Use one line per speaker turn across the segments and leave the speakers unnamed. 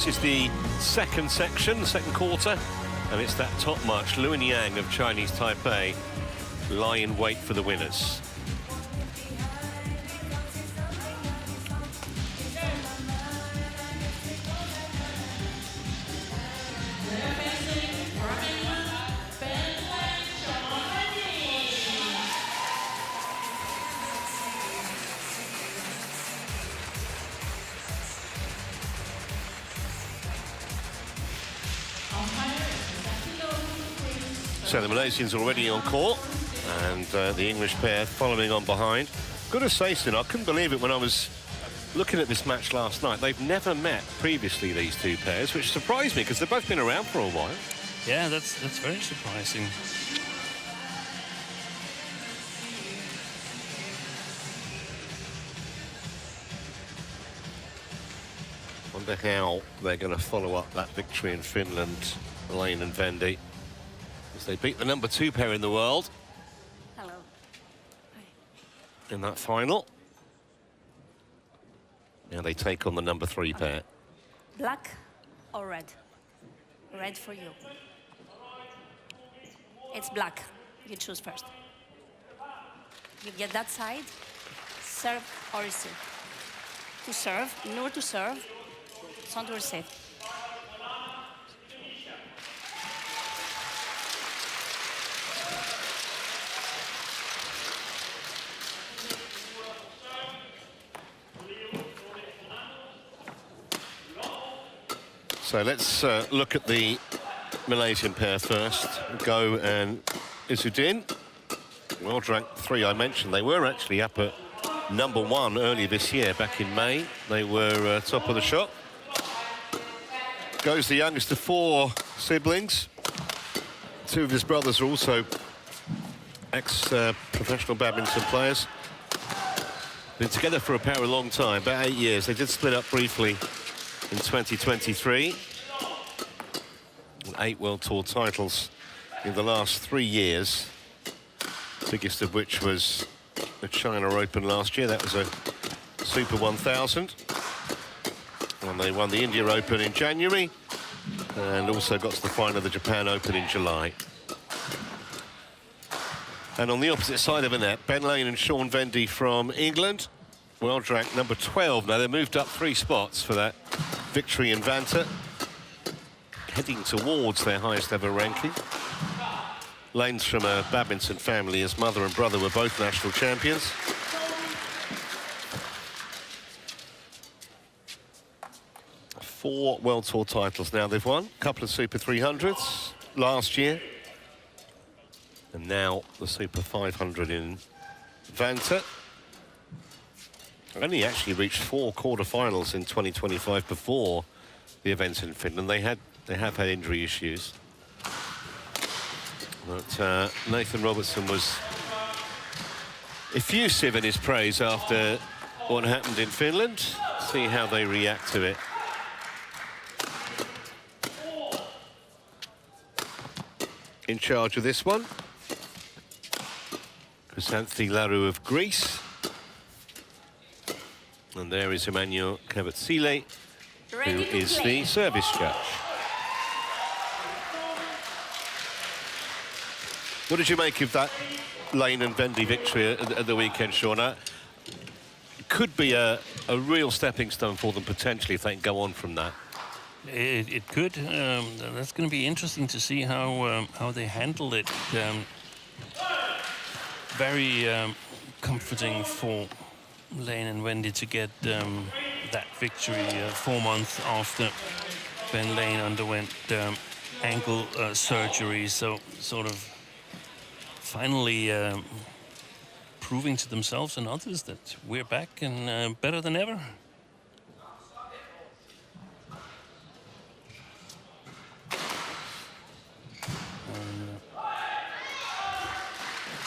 This is the second section, the second quarter, and it's that top march, Lewin Yang of Chinese Taipei, lie in wait for the winners. So the Malaysians already on court, and the English pair following on behind. Got to say, Sin, I couldn't believe it when I was looking at this match last night. They've never met previously, these two pairs, which surprised me because they've both been around for a while.
Yeah, that's very surprising.
Wonder how they're going to follow up that victory in Finland, Elaine and Vendy. They beat the number 2 pair in the world.
Hello. Hi.
In that final. Now they take on the number 3 pair.
Black or red? Red for you. It's black. You choose first. You get that side. Serve or receive. To serve, nor to serve, sans to receive.
So let's look at the Malaysian pair first. Go and Izzuddin. World rank 3, I mentioned. They were actually up at number 1 earlier this year, back in May. They were top of the shop. Goes the youngest of 4 siblings. 2 of his brothers are also ex-professional badminton players. Been together for a long time, about 8 years. They did split up briefly in 2023. 8 World Tour titles in the last 3 years. Biggest of which was the China Open last year. That was a Super 1000. And they won the India Open in January. And also got to the final of the Japan Open in July. And on the opposite side of the net, Ben Lane and Sean Vendy from England. World rank number 12. Now, they moved up 3 spots for that victory in Vanta, heading towards their highest ever ranking. Lane's from a badminton family. His mother and brother were both national champions. Four World Tour titles now they've won. A couple of Super 300s last year. And now the Super 500 in Vanta. Only actually reached 4 quarterfinals in 2025 before the event in Finland. They have had injury issues. But Nathan Robertson was effusive in his praise after what happened in Finland. See how they react to it. In charge of this one, Chrysanthi Laru of Greece. And there is Emmanuel Cavatsile, who is the service judge. What did you make of that Lane and Vendy victory at the weekend, Shauna? It could be a real stepping stone for them, potentially, if they can go on from that.
It could. That's going to be interesting to see how they handle it. Very comforting for Lane and Vendy to get that victory 4 months after Ben Lane underwent ankle surgery. So sort of finally proving to themselves and others that we're back and better than ever.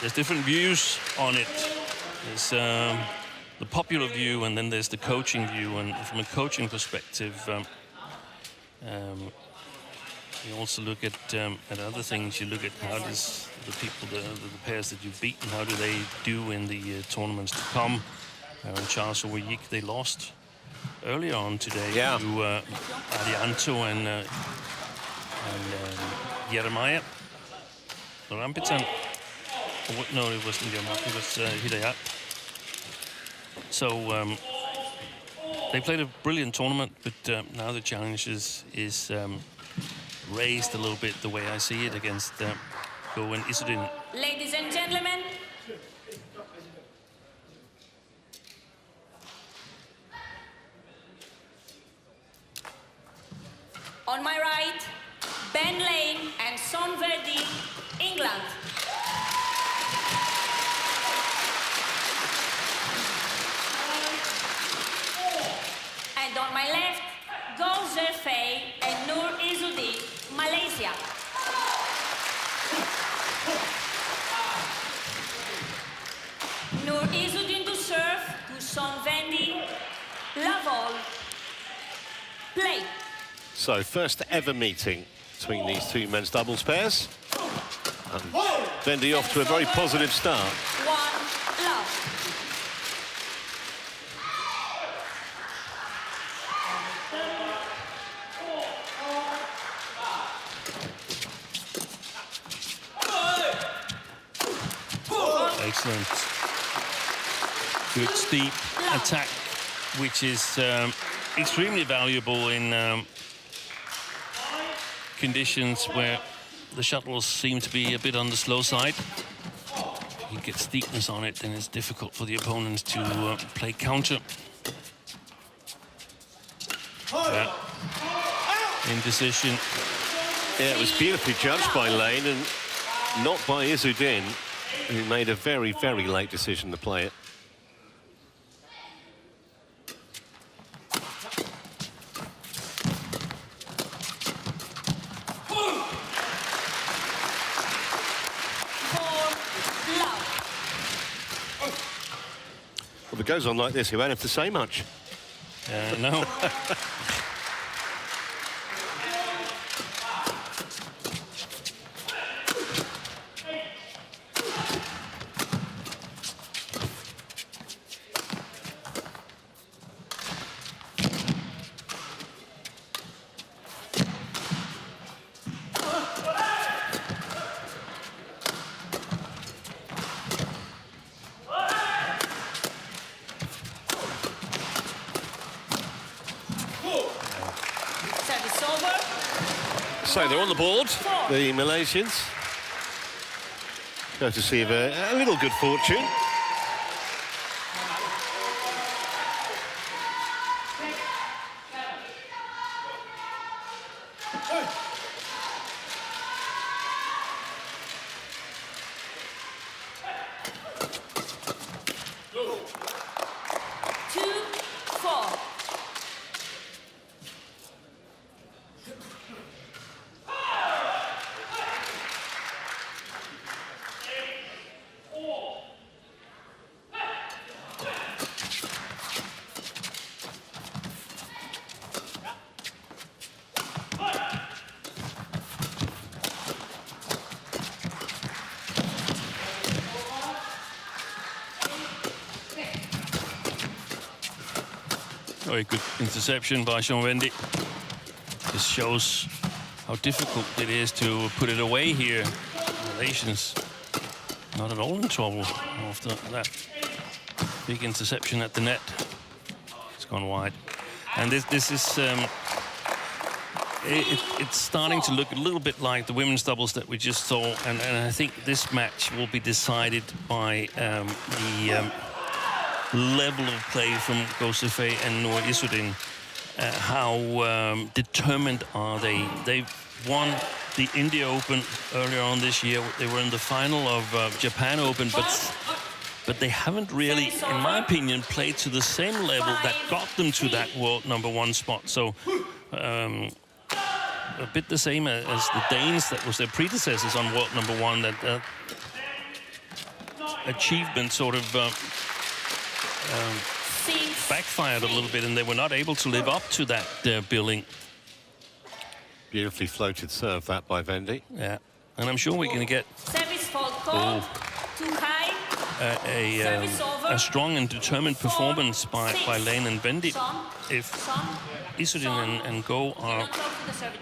There's different views on it. There's the popular view, and then there's the coaching view. And from a coaching perspective, you also look at other things. You look at how does the people, the pairs that you've beaten, how do they do in the tournaments to come? And Charles over Jyske, they lost earlier on today
Yeah.
to Arianto and Jeremiah. Rampitan. Oh, no, it wasn't Jeremiah, it was Hidayat. So they played a brilliant tournament, but now the challenge is raised a little bit the way I see it against Go and Izzuddin.
Ladies and gentlemen, on my right, Ben Lane and Son Verdi, England. And on my left, Go Zhefei and Nur Izzuddin, Malaysia. Nur Izzuddin to serve, to Son Vendy, Lavol, play.
So, first ever meeting between these two men's doubles pairs. And Vendy off to a very positive start.
1 love.
Excellent. Good steep attack, which is extremely valuable in conditions where the shuttles seem to be a bit on the slow side. If you get steepness on it, then it's difficult for the opponents to play counter. Indecision.
Yeah, it was beautifully judged by Lane and not by Izzuddin, who made a very, very late decision to play it. Well, if it goes on like this, you won't have to say much.
No. So
they're on the board, the Malaysians. Courtesy of a little good fortune.
Very good interception by Son Vendy. This shows how difficult it is to put it away here. Malaysians not at all in trouble after that big interception at the net. It's gone wide. And this is it's starting to look a little bit like the women's doubles that we just saw, and I think this match will be decided by the level of play from Go Zhefei and Nur Izzuddin. How determined are they? They won the India Open earlier on this year. They were in the final of Japan Open, but they haven't really, in my opinion, played to the same level that got them to that world #1 spot. So a bit the same as the Danes, that was their predecessors on world #1, that achievement sort of backfired a little bit, and they were not able to live up to that billing.
Beautifully floated serve, that by Vendy.
Yeah, and I'm sure we're going to get
Service fault called too high.
a
Service over.
a strong and determined performance by Lane and Vendy. If Izzuddin and Go are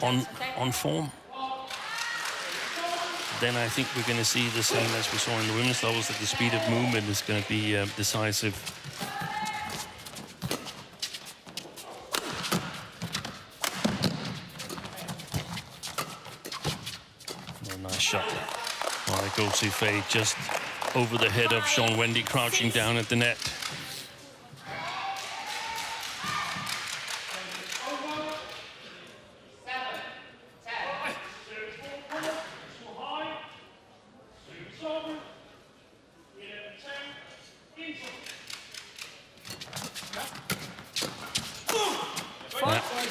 on form, then I think we're going to see the same as we saw in the women's doubles, that the speed of movement is going to be decisive. Nice shot by Jyske, just over the head of Sean Vendy, crouching down at the net.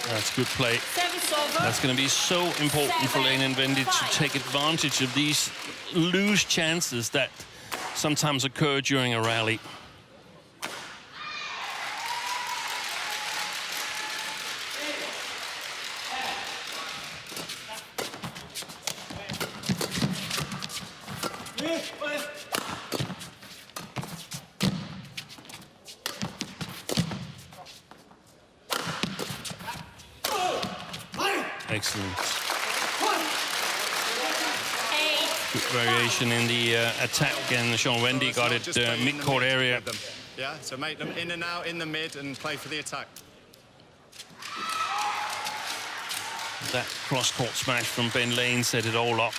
That's good play. That's going to be so important for Lane and Vendy to take advantage of these loose chances that sometimes occur during a rally. Excellent. Good variation in the attack, and Sean Vendy got it mid-court area.
Yeah, so make them in and out in the mid and play for the attack.
That cross-court smash from Ben Lane set it all up.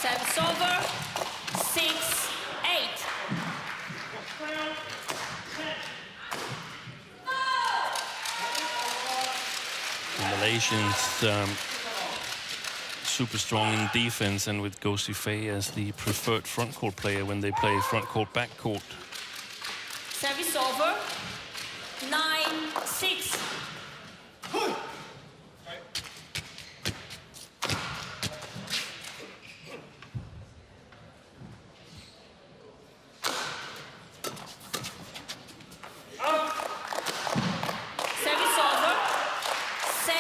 Service over, 6-8.
The Malaysians super strong in defense, and with Jyske as the preferred front court player when they play front court, back court.
Service over, 9-6. Service over, 7-9.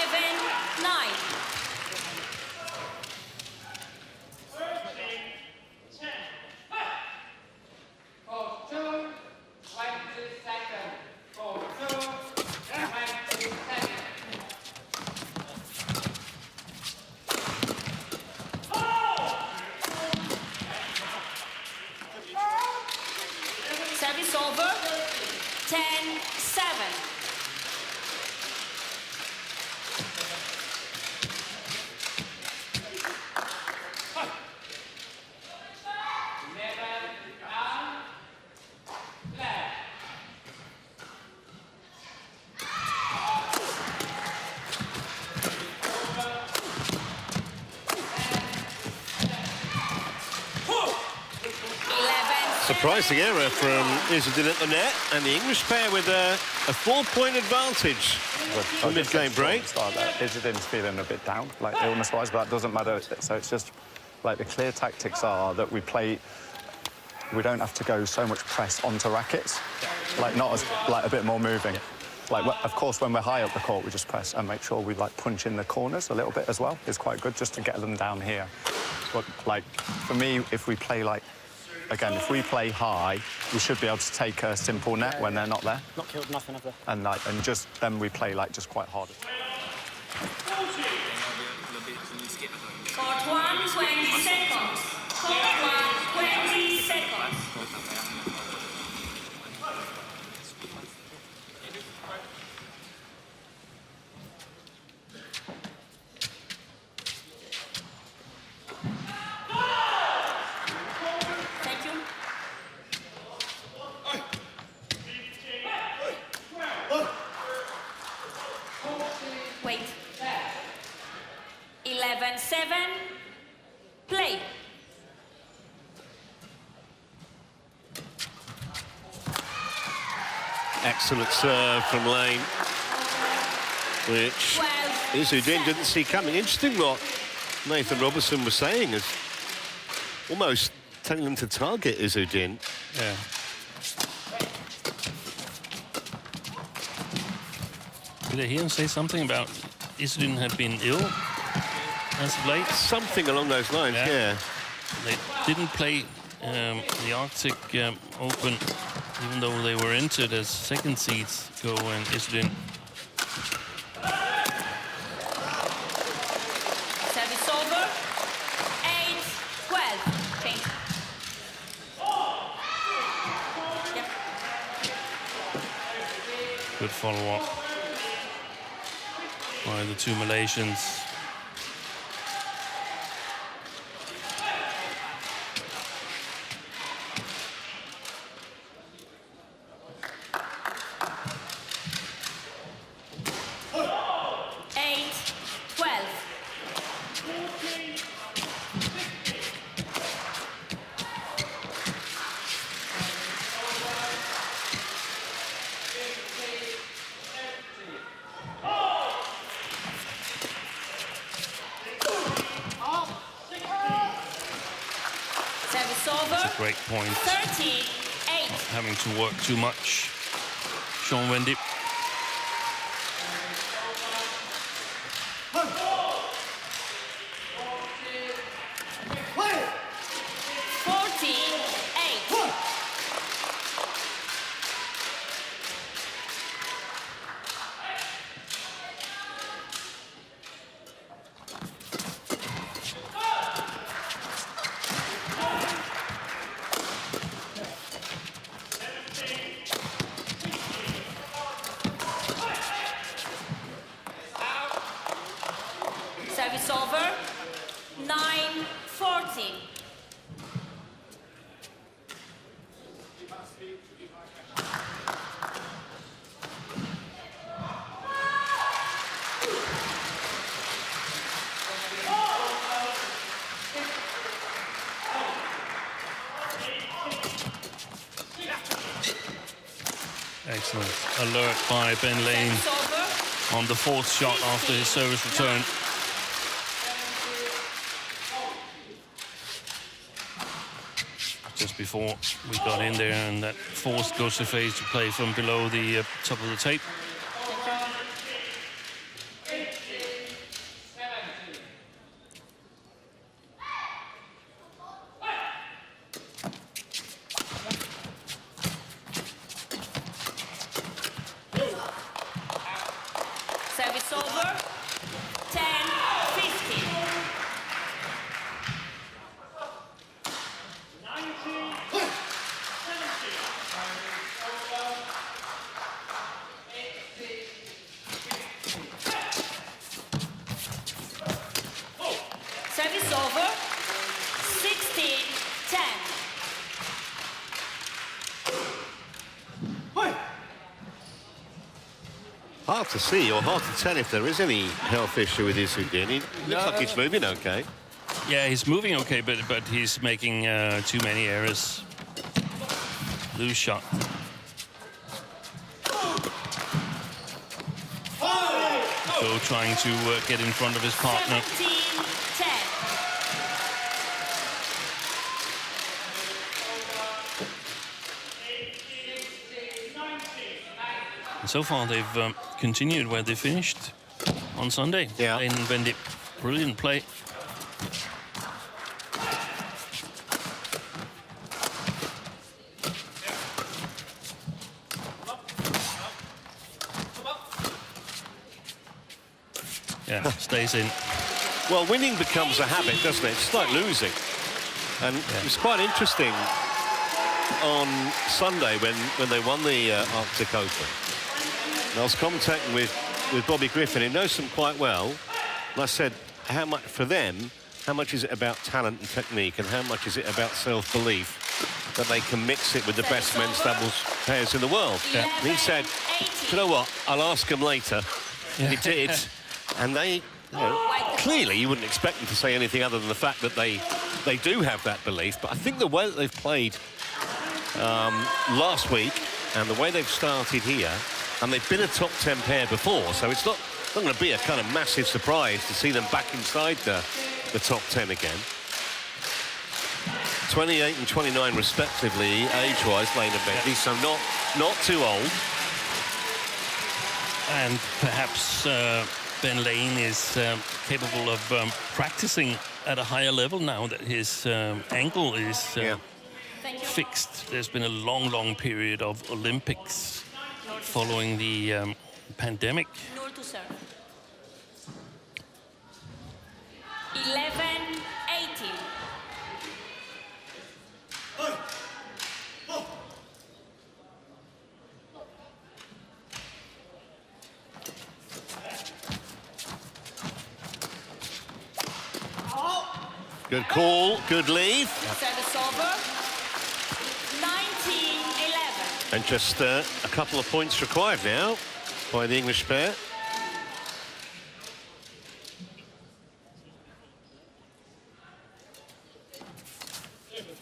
Service over, 10-7.
Surprising error from Izzuddin at the net, and the English pair with a 4-point advantage on mid-game break.
Izzuddin's feeling a bit down, like illness-wise, but that doesn't matter. So it's just like the clear tactics are that we play. We don't have to go so much press onto rackets, like not as like a bit more moving. Like of course when we're high up the court we just press and make sure we like punch in the corners a little bit as well. It's quite good just to get them down here. But like for me, if we play like. Again, if we play high, we should be able to take a simple net when they're not there.
Not killed, nothing of that.
And just then we play like just quite hard.
Court 1, 20 seconds. Court 1, 20 seconds. Thank you. Wait. 11-7. Play.
Excellent serve from Lane, which
12.
Izzuddin didn't see coming. Interesting what Nathan Robertson was saying, as almost telling them to target Izzuddin.
Yeah. Did I hear him say something about Izzuddin had been ill as of late?
Something along those lines, yeah.
They didn't play the Arctic Open, even though they were entered as second seeds, Go and Izzuddin.
Service over. 8-12. Change. Yep.
Good follow-up by the two Malaysians. Great point.
38.
Having to work too much. Sean Vendy.
Service over. 9-14.
Excellent alert by Ben Lane on the fourth shot after his service return. Just before we got in there, and that forced Jyske to play from below the top of the tape.
Service over. 10-15. Service over. 16-10.
Hard to see, or hard to tell if there is any health issue with Izzuddin. He looks like he's moving okay.
Yeah, he's moving okay, but he's making too many errors. Loose shot. So trying to get in front of his partner.
17-10.
And so far, they've continued where they finished on Sunday.
Yeah.
Lane and Vendy. Brilliant play. Yeah, stays in.
Well, winning becomes a habit, doesn't it? It's like losing. And it was quite interesting on Sunday when they won the Arctic Open. And I was commentating with Bobby Griffin, who knows them quite well. And I said, how much for them, how much is it about talent and technique, and how much is it about self-belief that they can mix it with the best men's doubles players in the world?
Yeah.
And he said, you know what, I'll ask them later. And he did. And they, clearly you wouldn't expect them to say anything other than the fact that they do have that belief. But I think the way that they've played last week and the way they've started here, and they've been a top 10 pair before, so it's not going to be a kind of massive surprise to see them back inside the top 10 again. 28 and 29 respectively, age-wise, Lane and Vendy, so not too old.
And perhaps Ben Lane is capable of practicing at a higher level now that his ankle is fixed. There's been a long period of Olympics following the pandemic.
Nor to serve. 11-18.
Good call, good lead.
Service over. 19-11.
And just a couple of points required now by the English pair.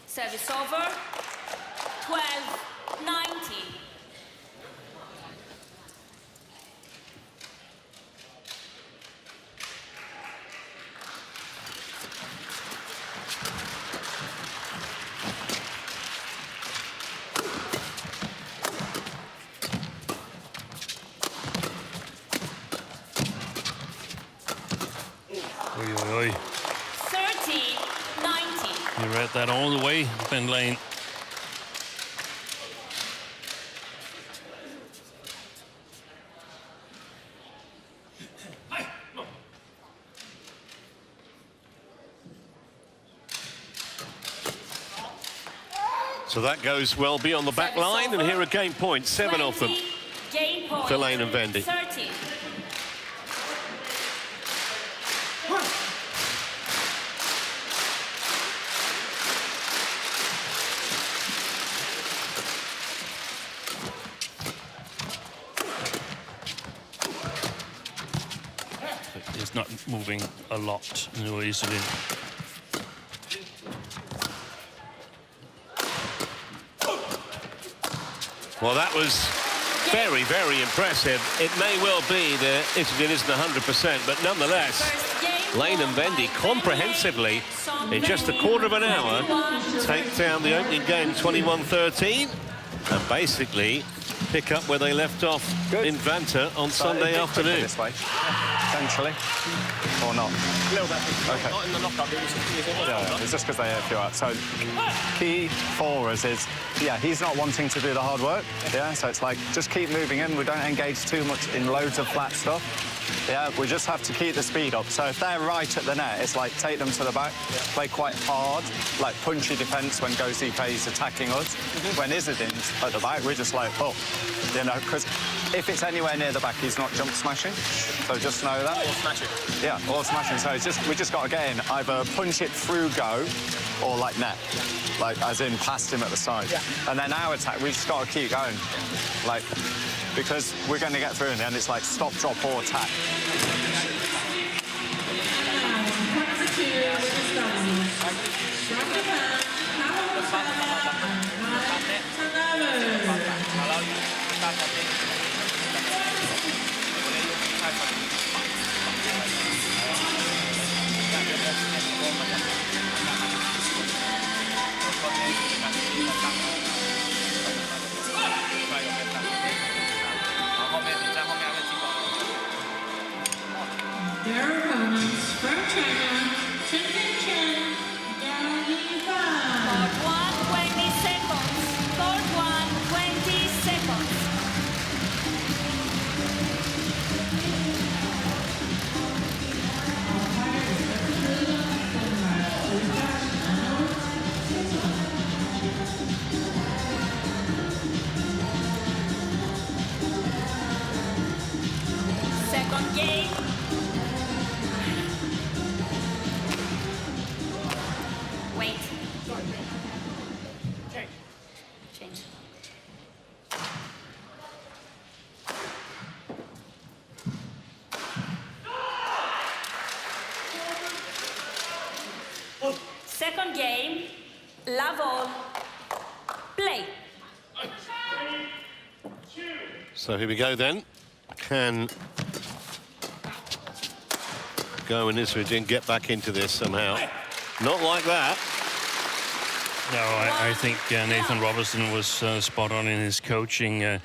Service over. 12-19.
Oi.
13-19.
You read that all the way, Ben Lane.
So that goes well beyond the back line, and here are game points, 7 of them.
Game point.
For Lane and Vendy.
30.
He's not moving a lot, no Izzuddin.
Well, that was very, very impressive. It may well be that Izzuddin isn't 100%, but nonetheless, Lane and Vendy comprehensively, in just a quarter of an hour, take down the opening game 21-13 and basically pick up where they left off in Vanta on Sunday afternoon.
This way, potentially, or not?
A little bit.
Okay.
Not in the knockout.
Yeah, it's just because they hit a few out. So key for us is, he's not wanting to do the hard work. Yeah, so it's like, just keep moving in. We don't engage too much in loads of flat stuff. Yeah, we just have to keep the speed up. So if they're right at the net, it's like take them to the back, play quite hard, like punchy defence when Gozi Pei's attacking us. When Izzuddin's at the back, we're just like, you know, because if it's anywhere near the back, he's not jump smashing. So just know that.
Or smashing.
Yeah, or smashing. So it's just, we just got to get in, either punch it through go or like net, like as in past him at the side.
Yeah.
And then our attack, we just got to keep going, like, because we're going to get through in the end. It's like stop, drop, or attack.
Their opponents from China, Chen Chen,
Court 1, 20 seconds. Court 1, 20 seconds. Second game. Wait. Change. Second game, level, play.
So here we go then. Can Go and Izzuddin get back into this somehow. Not like that.
No, I think Nathan Robertson was spot on in his coaching.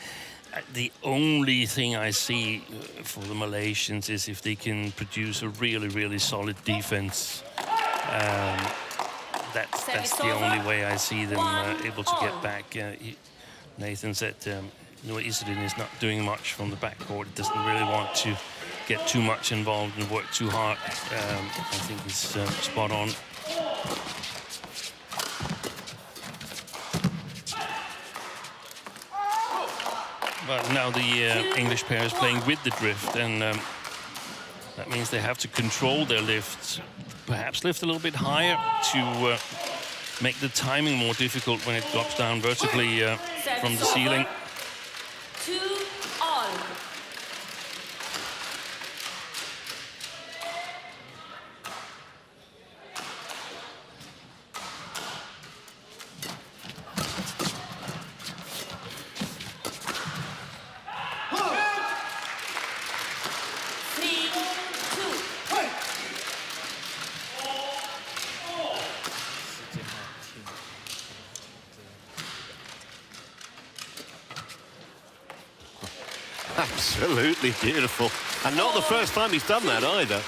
The only thing I see for the Malaysians is if they can produce a really, really solid defense. That's the only way I see them able to get back. Nathan said Izzuddin is not doing much from the backcourt. He doesn't really want to get too much involved and work too hard. I think he's spot on. But now the English pair is playing with the drift, and that means they have to control their lifts, perhaps lift a little bit higher to make the timing more difficult when it drops down vertically from the ceiling.
2-all.
Absolutely beautiful. And not the first time he's done that either.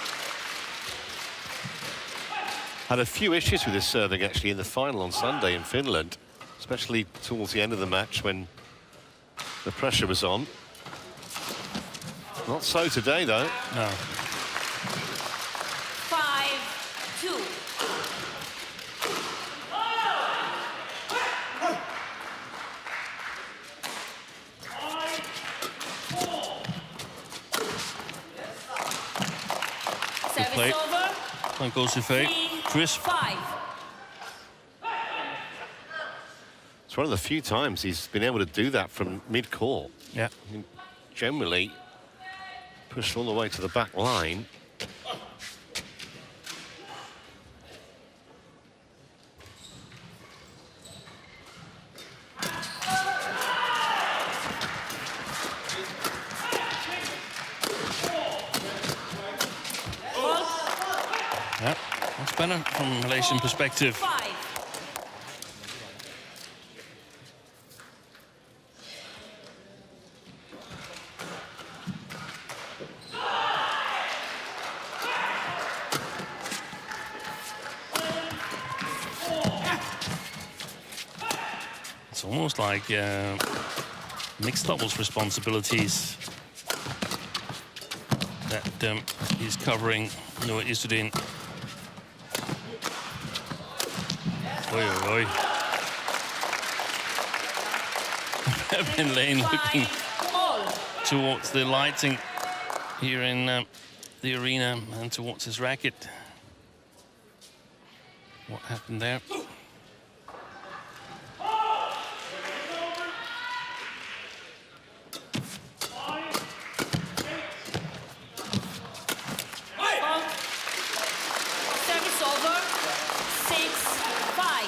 Had a few issues with his serving actually in the final on Sunday in Finland, especially towards the end of the match when the pressure was on. Not so today though.
No.
5-2.
Play. Point goes to Faye. Chris.
5.
It's one of the few times he's been able to do that from mid-court.
Yeah.
I mean, generally pushed all the way to the back line.
Yeah, that's better from a Malaysian perspective.
5.
It's almost like mixed doubles responsibilities that he's covering Izzuddin. Oi, oi, oi. Ben Lane looking towards the lighting here in the arena and towards his racket. What happened there?
Service over. 6-5.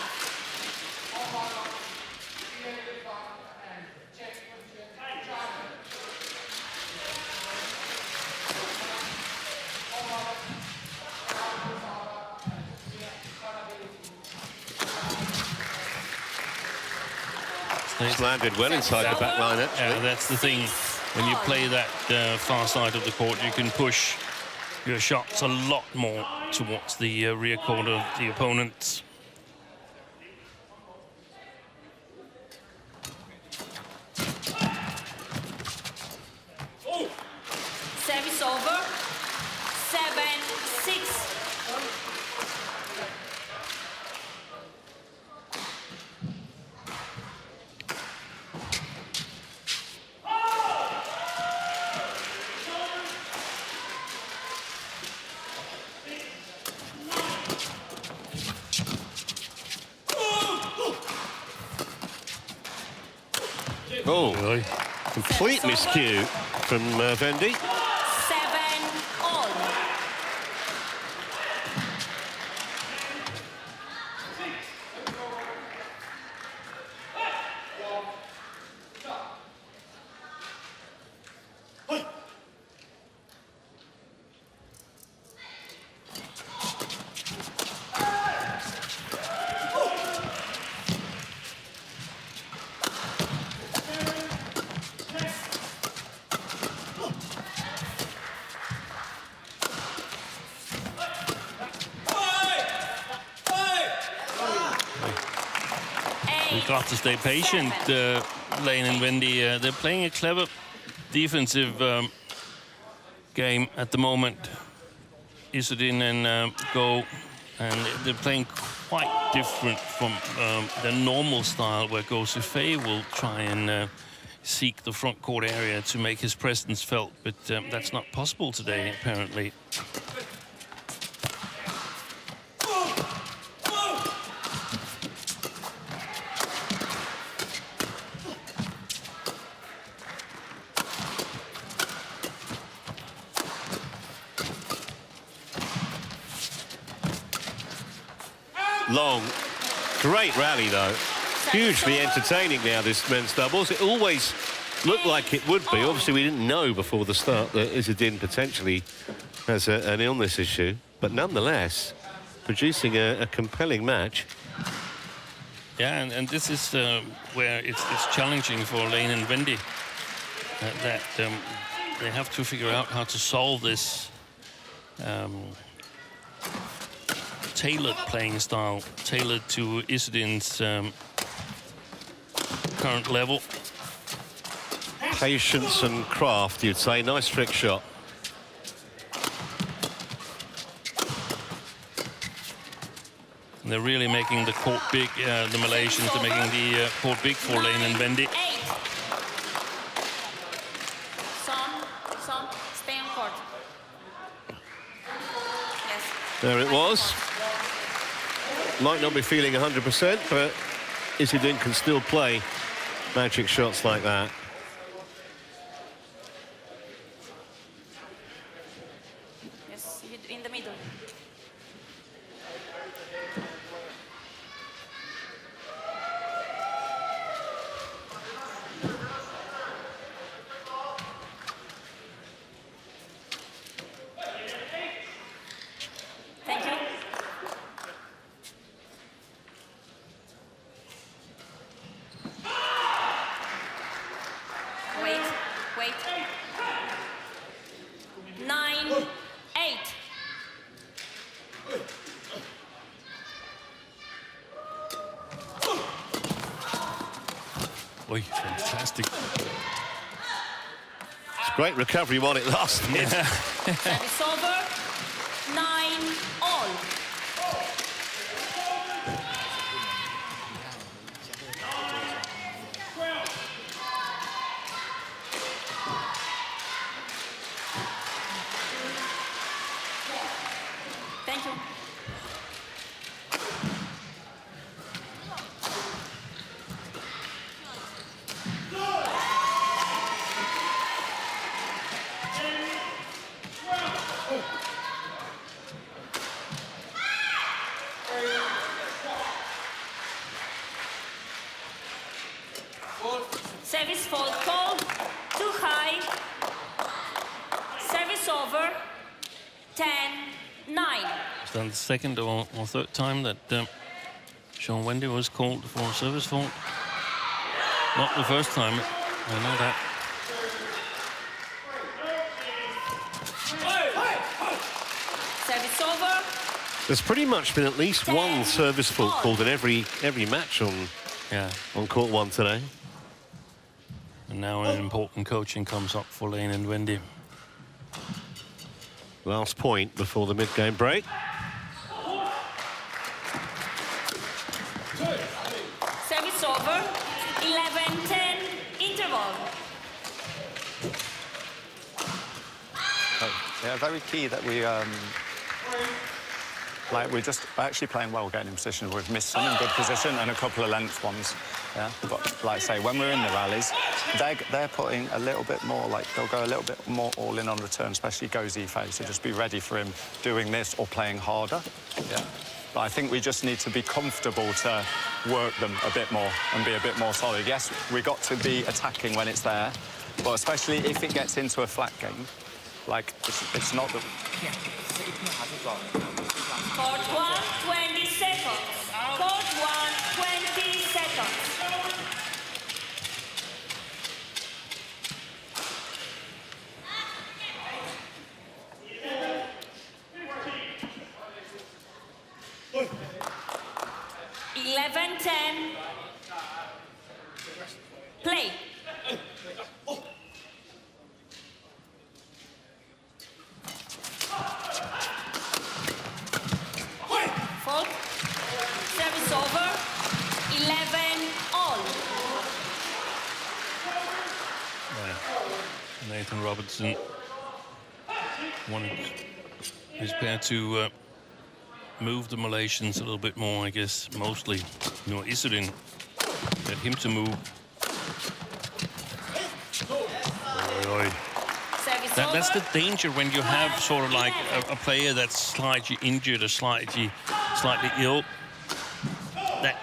It's landed well inside the back line, actually.
Yeah, that's the thing. When you play that far side of the court, you can push your shots a lot more towards the rear court of the opponents.
Service over. 7-6.
Oh, complete miscue from Vendy.
7-all.
got to stay patient, Lane and Vendy. They're playing a clever defensive game at the moment. Izzuddin and Go, and they're playing quite different from their normal style, where Go Sifei will try and seek the front court area to make his presence felt, but that's not possible today, apparently.
Long, great rally though. Hugely entertaining now, this men's doubles. It always looked like it would be. Obviously, we didn't know before the start that Izzuddin potentially has an illness issue, but nonetheless, producing a compelling match.
Yeah, and this is where it's challenging for Lane and Vendy. That they have to figure out how to solve this tailored playing style, tailored to Izzuddin's current level.
Patience and craft, you'd say. Nice trick shot.
And they're really making the court big. The Malaysians are making the court big for Lane and Vendy.
Some, stay on court. Yes.
There it was. Might not be feeling 100%, but Izzuddin can still play magic shots like that.
Yes, in the middle. Thank you. Wait. 9-8.
Oi, fantastic.
It's a great recovery, won it last minute.
Service over. 9-all. Thank you. Service fault call, too high. Service over, 10-9.
It's done the second or third time that Sean Wendy was called for a service fault. Not the first time, I know that.
Service over.
There's pretty much been at least one service fault called in every match on court one today.
And now an important coaching comes up for Lane and Vendy.
Last point before the mid-game break.
Service over, 11-10, interval.
Yeah, very key that we're just actually playing well, getting in position. We've missed some in good position and a couple of length ones. Yeah, but like I say, when we're in the rallies, they're putting a little bit more, like they'll go a little bit more all in on return, especially Go Zifei. So just be ready for him doing this or playing harder. Yeah. But I think we just need to be comfortable to work them a bit more and be a bit more solid. Yes, we got to be attacking when it's there, but especially if it gets into a flat game, like it's not the.
Court 1, 20 seconds. Court 1, 20 seconds.
Robertson wanted his pair to move the Malaysians a little bit more, I guess, mostly. Izzuddin, get him to move. That's the danger when you have sort of like a player that's slightly injured or slightly ill, that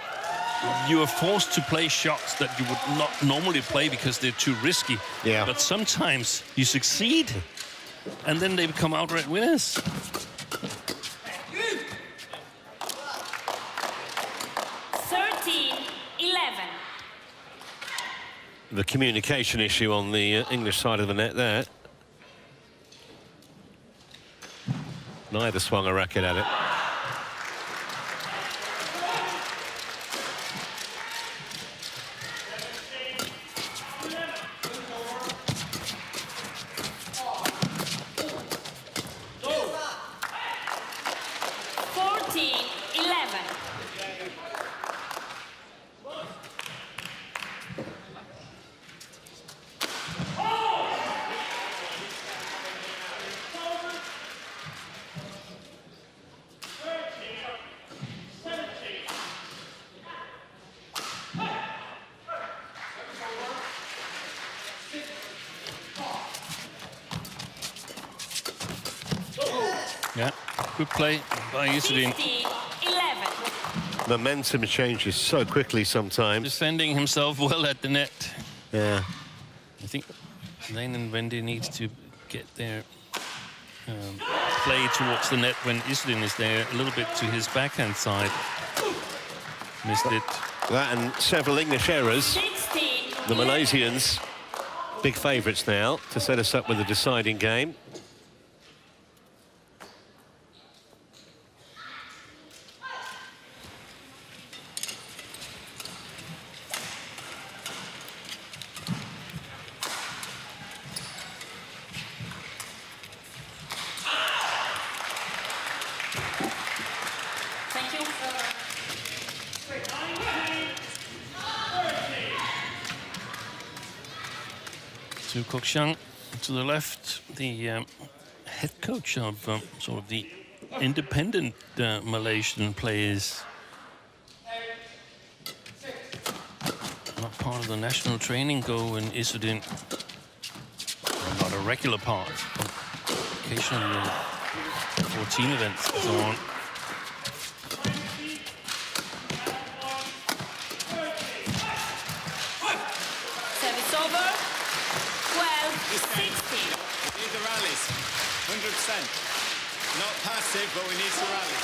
you are forced to play shots that you would not normally play because they're too risky.
Yeah.
But sometimes you succeed, and then they become outright winners.
The communication issue on the English side of the net there. Neither swung a racket at it.
Yeah, good play by Izzuddin.
Momentum changes so quickly sometimes.
Defending himself well at the net.
Yeah.
I think Lane and Vendy need to get their play towards the net when Izzuddin is there, a little bit to his backhand side. Missed it.
That and several English errors. The Malaysians, big favourites now to set us up with a deciding game.
To Kokshan, to the left, the head coach of sort of the independent Malaysian players. Not part of the national training go in Izzuddin. Not a regular part, but occasionally for team events and so on.
Service over. 12-16.
We need the rallies, 100%. Not passive, but we need to rally.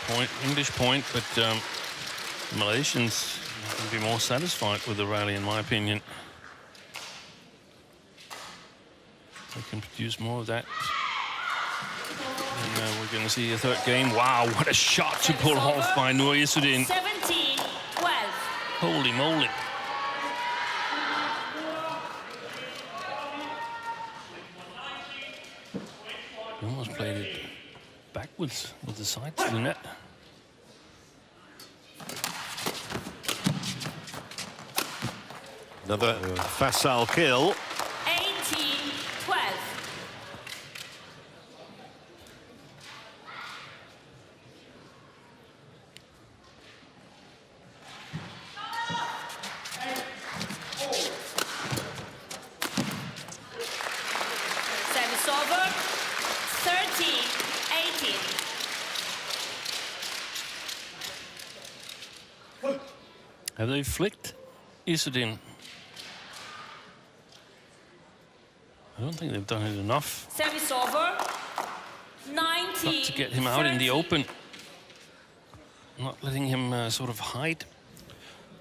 Point, English point, but Malaysians can be more satisfied with the rally, in my opinion. They can produce more of that. And we're going to see a third game. Wow, what a shot to pull off by Izzuddin.
17-12.
Holy moly. He almost played it backwards with the side to the net.
Another facile kill.
18-12. Service over. 13-18.
Have they flicked Izzuddin? I don't think they've done it enough.
Service over. 19.
Not to get him out in the open. Not letting him sort of hide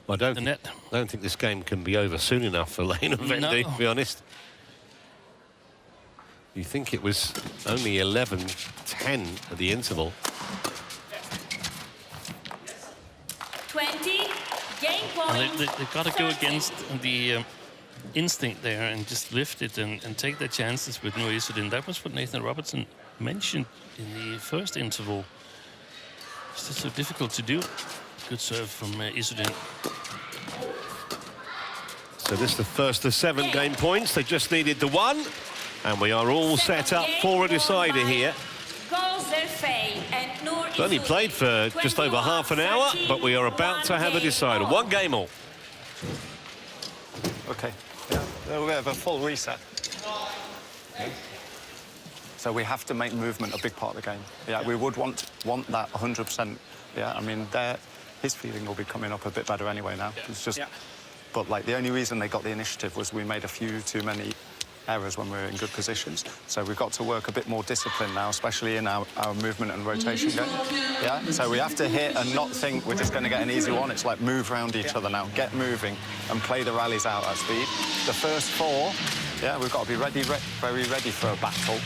I
the net.
don't think this game can be over soon enough for Lane and Vendy,
No.
to be honest. You think it was only 11-10 at the interval.
20. Game point.
They've got to go against the instinct there and just lift it and take their chances with Izzuddin. That was what Nathan Robertson mentioned in the first interval. It's just so difficult to do. Good serve from Izzuddin.
So this is the first of 7 game points. They just needed the 1. And we are all set up for a decider here. It's only played for just over half an hour, but we are about to have a decider. 1 game all.
Okay, yeah, we have a full reset. So we have to make movement a big part of the game. Yeah, we would want that 100%. Yeah, I mean, his feeling will be coming up a bit better anyway now. It's just, but like the only reason they got the initiative was we made a few too many errors when we were in good positions. So we've got to work a bit more discipline now, especially in our movement and rotation game. Yeah, so we have to hit and not think we're just going to get an easy one. It's like move around each other now, get moving and play the rallies out at speed. The first 4, yeah, we've got to be very ready for a battle.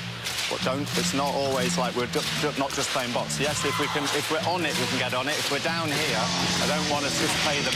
But it's not always like we're not just playing box. Yes, if we're on it, we can get on it. If we're down here, I don't want to just play the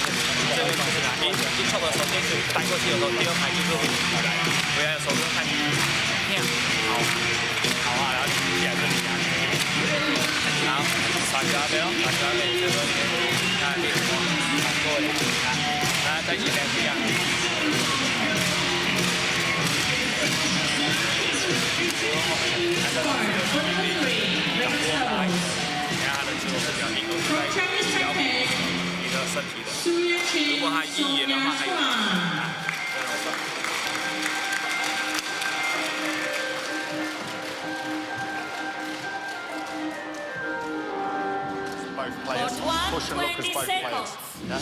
both players. Push and look as both players. Yeah?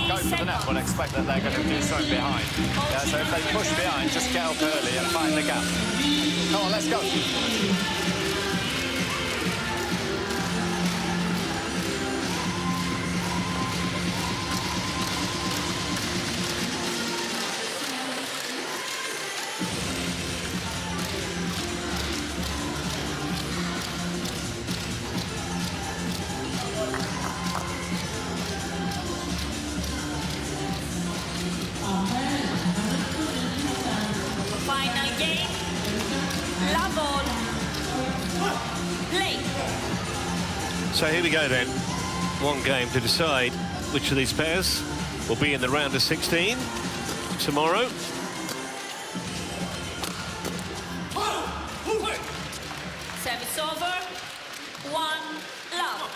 Go for the net, but expect that they're going to do something behind. Yeah, so if they push behind, just get up early and find the gap. Come on, let's go.
Final game. Love all. Play.
So here we go then. 1 game to decide which of these pairs will be in the round of 16 tomorrow.
Service over. 1 love.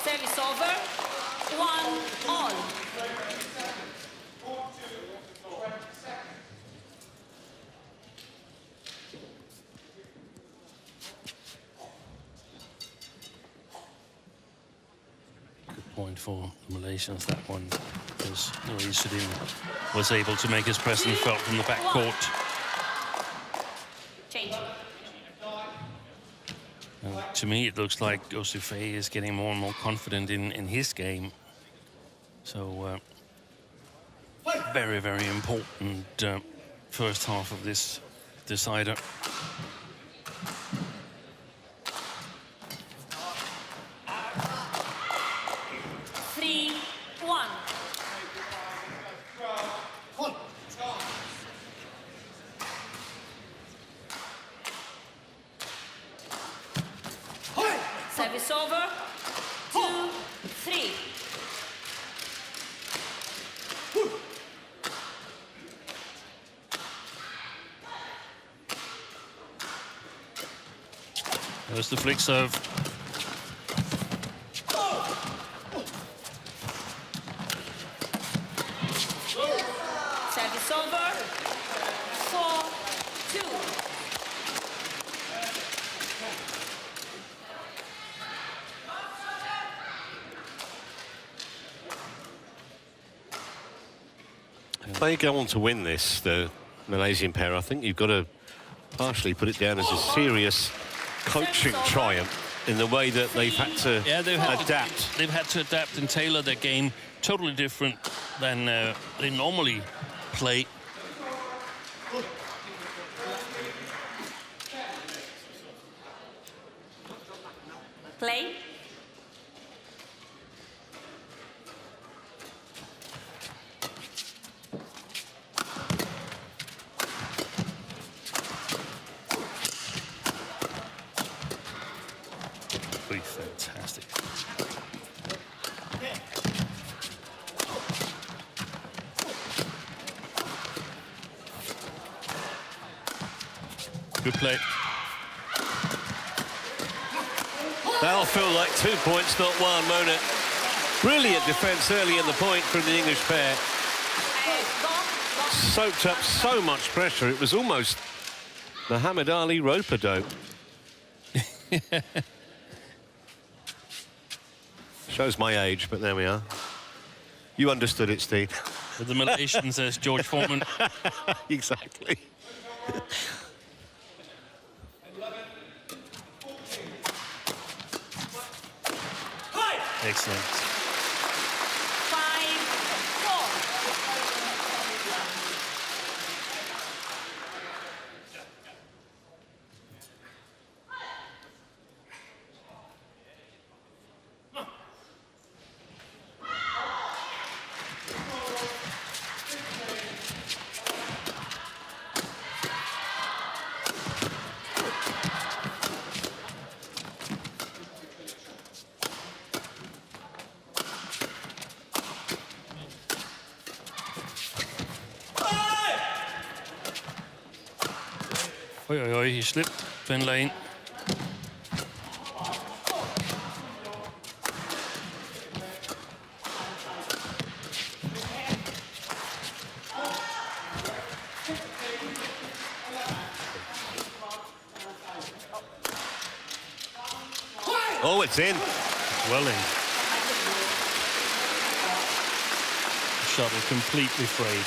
Service over. 1 all.
Point for the Malaysians, that one, because Izzuddin was able to make his presence felt from the back court.
Change.
To me, it looks like Osifei is getting more and more confident in his game. So, very, very important first half of this decider.
Service over. 2, 3.
There's the flick serve.
Service over. 4, 2.
If they go on to win this, the Malaysian pair, I think you've got to partially put it down as a serious coaching triumph in the way that they've had to adapt.
They've had to adapt and tailor their game totally different than they normally play.
Play.
Good play.
That'll feel like 2 points, not one, won't it? Brilliant defence early in the point from the English pair. Soaked up so much pressure, it was almost Muhammad Ali rope-a-dope. Shows my age, but there we are. You understood it, Steve.
With the Malaysians, as George Foreman.
Exactly.
Excellent. 4. Oi, oi, oi, he slipped. Van Lane.
Oh, it's in.
Well in. Shuttle completely frayed.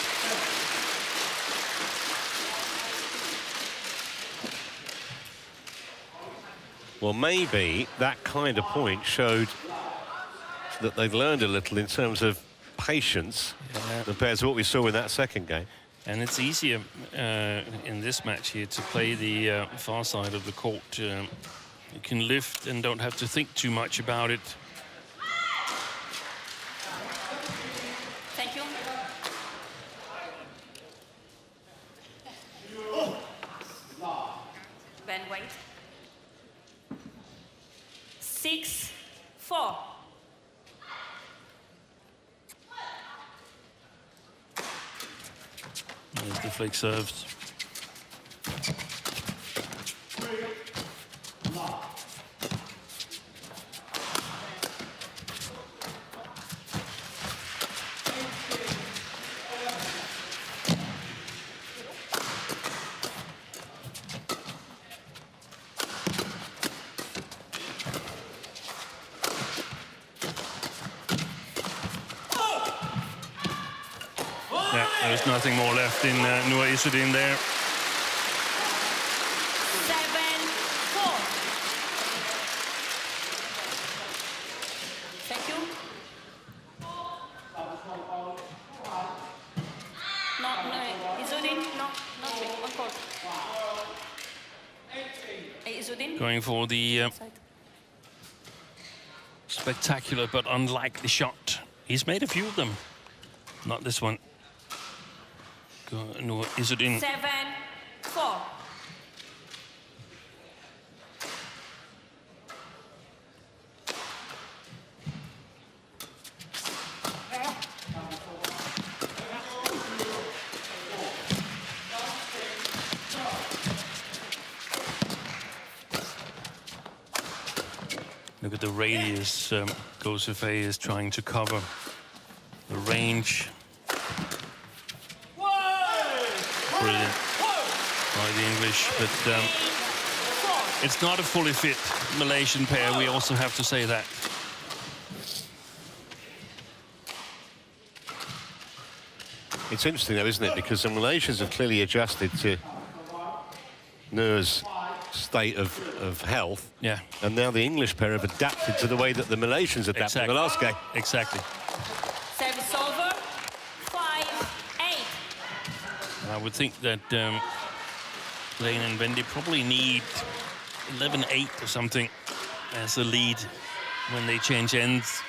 Well, maybe that kind of point showed that they've learned a little in terms of patience compared to what we saw in that second game.
And it's easier in this match here to play the far side of the court. You can lift and don't have to think too much about it.
Thank you. Ben, wait. 6-4.
There's the flick serves. Yeah, there's nothing more left in Izzuddin there.
7-4. Thank you. No, Izzuddin, no, not me, on court. Izzuddin.
Going for the
Side.
spectacular but unlikely shot. He's made a few of them. Not this one. No, Izzuddin.
7-4.
Look at the radius Gosefei is trying to cover. The range. Brilliant by the English, but it's not a fully fit Malaysian pair. We also have to say that.
It's interesting, though, isn't it? Because the Malaysians have clearly adjusted to Nur's state of health.
Yeah.
And now the English pair have adapted to the way that the Malaysians adapted in the last game.
Exactly.
Service over. 5-8.
I would think that Lane and Vendy probably need 11-8 or something as a lead when they change ends.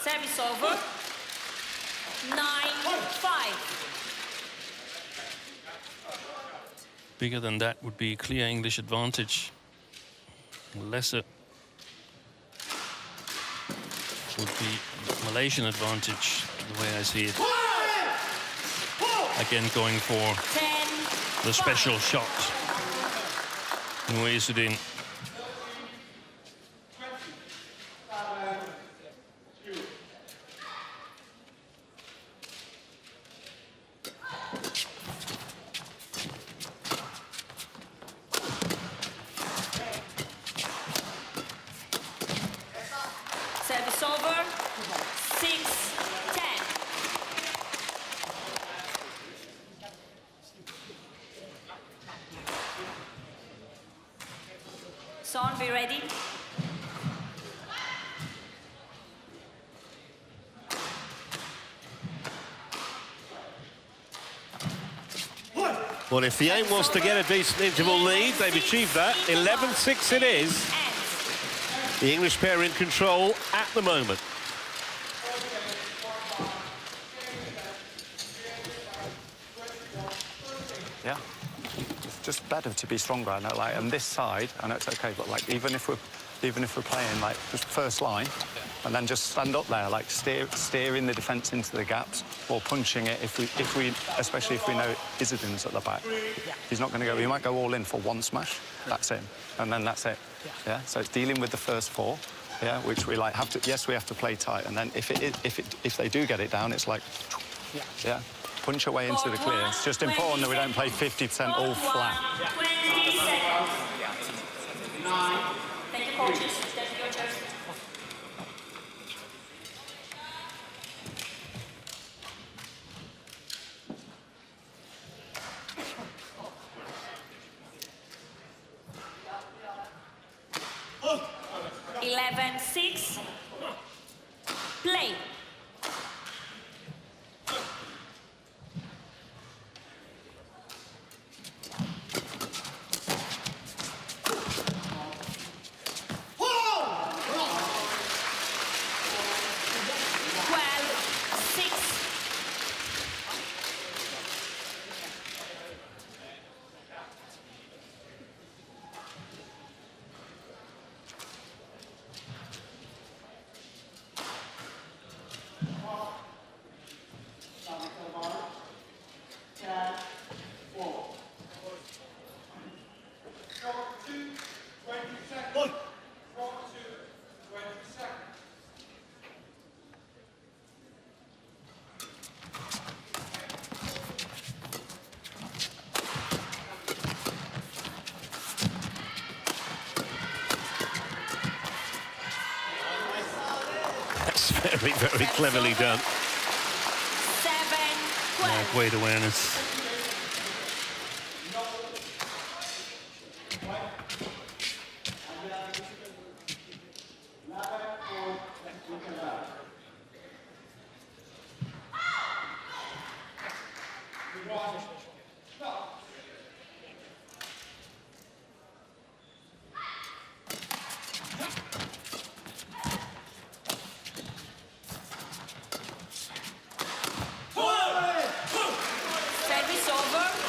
Service over. 9-5.
Bigger than that would be clear English advantage. Lesser would be Malaysian advantage, the way I see it. Again, going for
10.
the special shot. Izzuddin.
Service over. 6-10. Son, be ready.
Well, if the aim was to get a decent interval lead, they've achieved that. 11-6 it is. The English pair in control at the moment.
Yeah, it's just better to be stronger. I know, like on this side, I know it's okay, but like even if we're playing like just first line, and then just stand up there, like steering the defence into the gaps or punching it. If we, especially if we know Izzuddin's at the back, he's not going to go. He might go all in for one smash. That's it, and then that's it. Yeah. So it's dealing with the first four. Yeah, which we like have to. Yes, we have to play tight, and then if they do get it down, it's like, yeah, punch away into the clear. It's just important that we don't play 50% all flat.
20 seconds. Thank you, coaches. That's your turn. Oh. 11-6. Play.
Very, very cleverly done.
7-12.
Great awareness.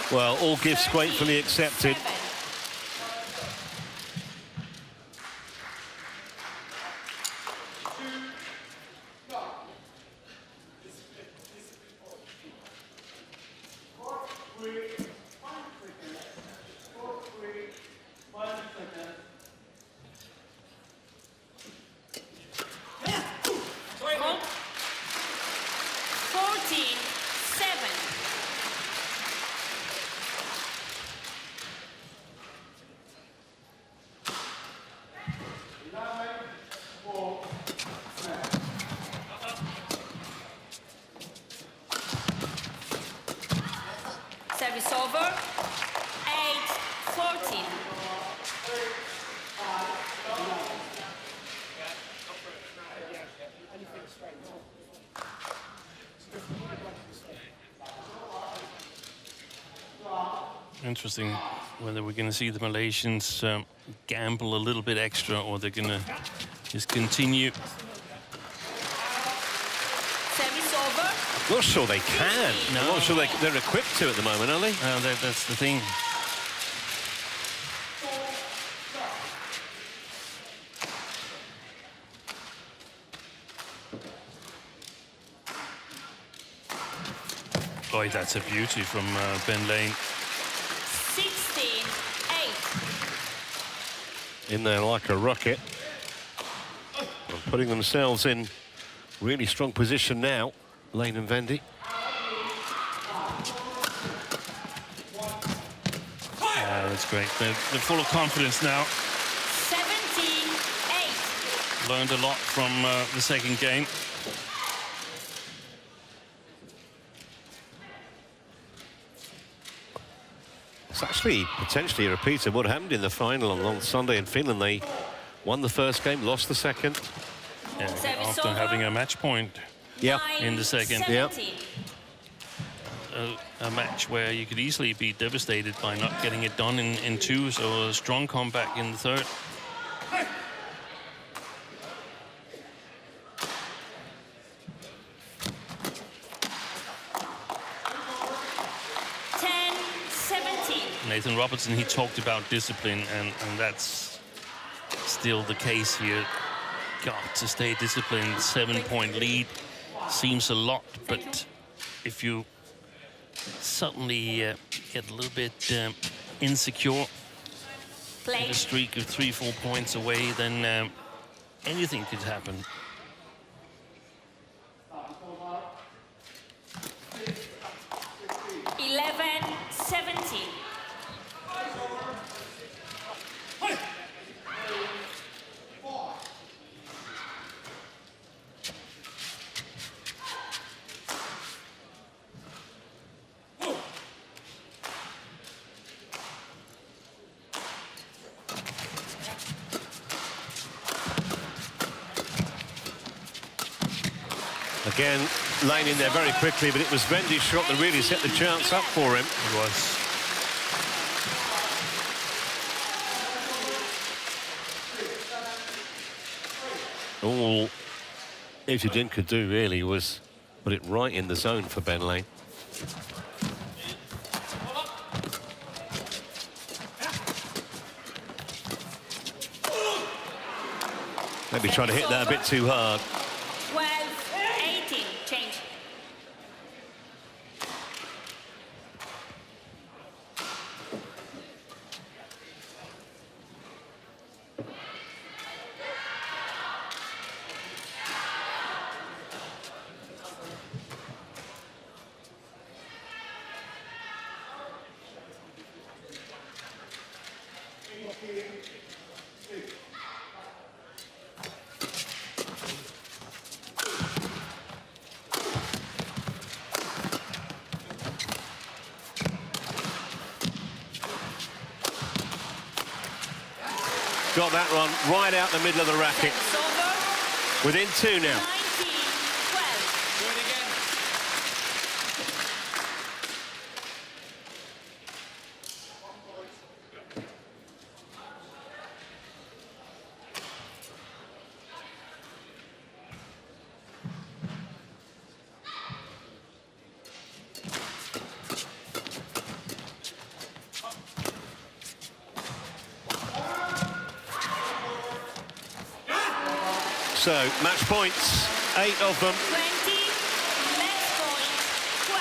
Well, all gifts gratefully accepted.
Service over. 8-14.
Interesting whether we're going to see the Malaysians gamble a little bit extra, or they're going to just continue.
Service over.
Not sure they can.
No.
I'm not sure they're equipped to at the moment, are they?
That's the thing. Oh, that's a beauty from Ben Lane.
16-8.
In there like a rocket. And putting themselves in really strong position now, Lane and Vendy.
Yeah, that's great. They're full of confidence now.
17-8.
Learned a lot from the second game.
It's actually potentially a repeat of what happened in the final on Sunday in Finland. They won the first game, lost the second.
Yeah,
Service
after
over.
having a match point
Yeah.
in the second.
17.
A match where you could easily be devastated by not getting it done in two, so a strong comeback in the third. Nathan Robertson, he talked about discipline, and that's still the case here. Got to stay disciplined. 7-point lead seems a lot, but if you suddenly get a little bit insecure, get a streak of 3-4 points away, then anything could happen.
Again, Lane in there very quickly, but it was Vendy's shot that really set the chance up for him.
It was.
All Izzuddin could do really was put it right in the zone for Ben Lane. Maybe trying to hit that a bit too hard.
12-18, change.
Got that one right out the middle of the racket. Within two now.
19-12.
Do it again.
So, match points, 8 of them.
20, match point, 12.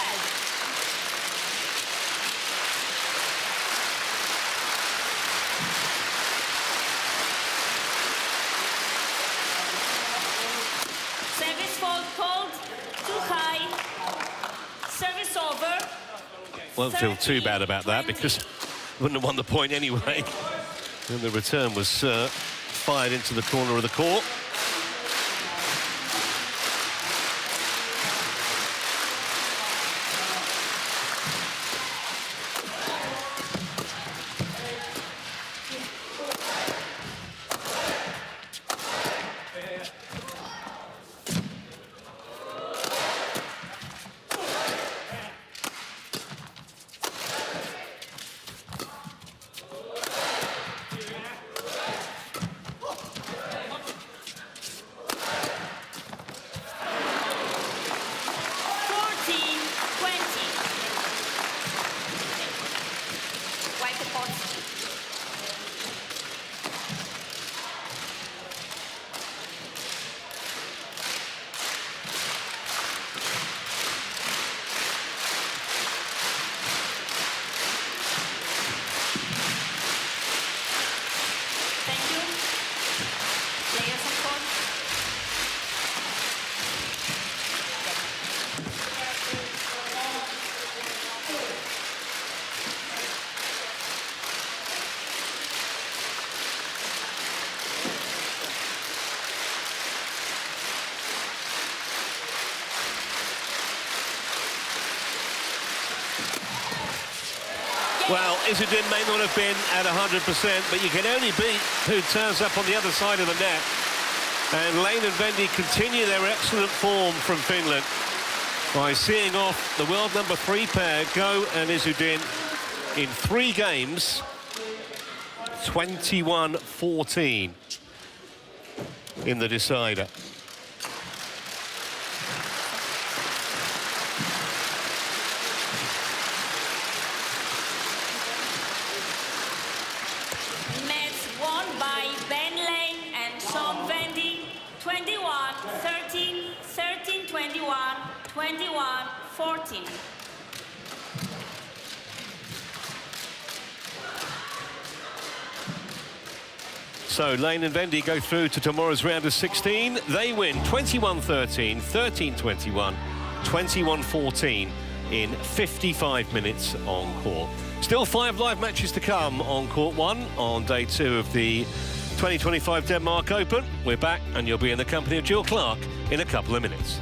Service fault called, too high. Service over.
Won't feel too bad about that because wouldn't have won the point anyway. And the return was fired into the corner of the court. Well, Izzuddin may not have been at 100%, but you can only beat who turns up on the other side of the net. And Lane and Vendy continue their excellent form from Finland by seeing off the world number 3 pair, Go and Izzuddin, in 3 games, 21-14 in the decider.
Match won by Ben Lane and Sean Vendy, 21-13, 13-21, 21-14.
So Lane and Vendy go through to tomorrow's round of 16. They win 21-13, 13-21, 21-14 in 55 minutes on court. Still 5 live matches to come on court 1 on day 2 of the 2025 Denmark Open. We're back and you'll be in the company of Jill Clark in a couple of minutes.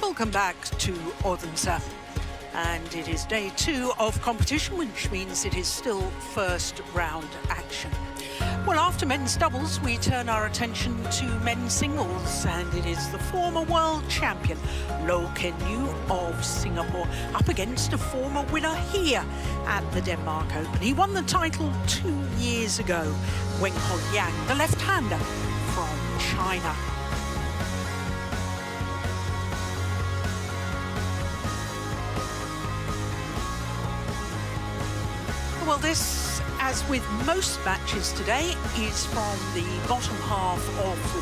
Welcome back to Odense, and it is day 2 of competition, which means it is still first round action. Well, after men's doubles, we turn our attention to men's singles, and it is the former world champion, Loh Ken Yew of Singapore, up against a former winner here at the Denmark Open. He won the title 2 years ago, Wen Hong Yang, the left-hander from China. Well, this, as with most matches today, is from the bottom half of the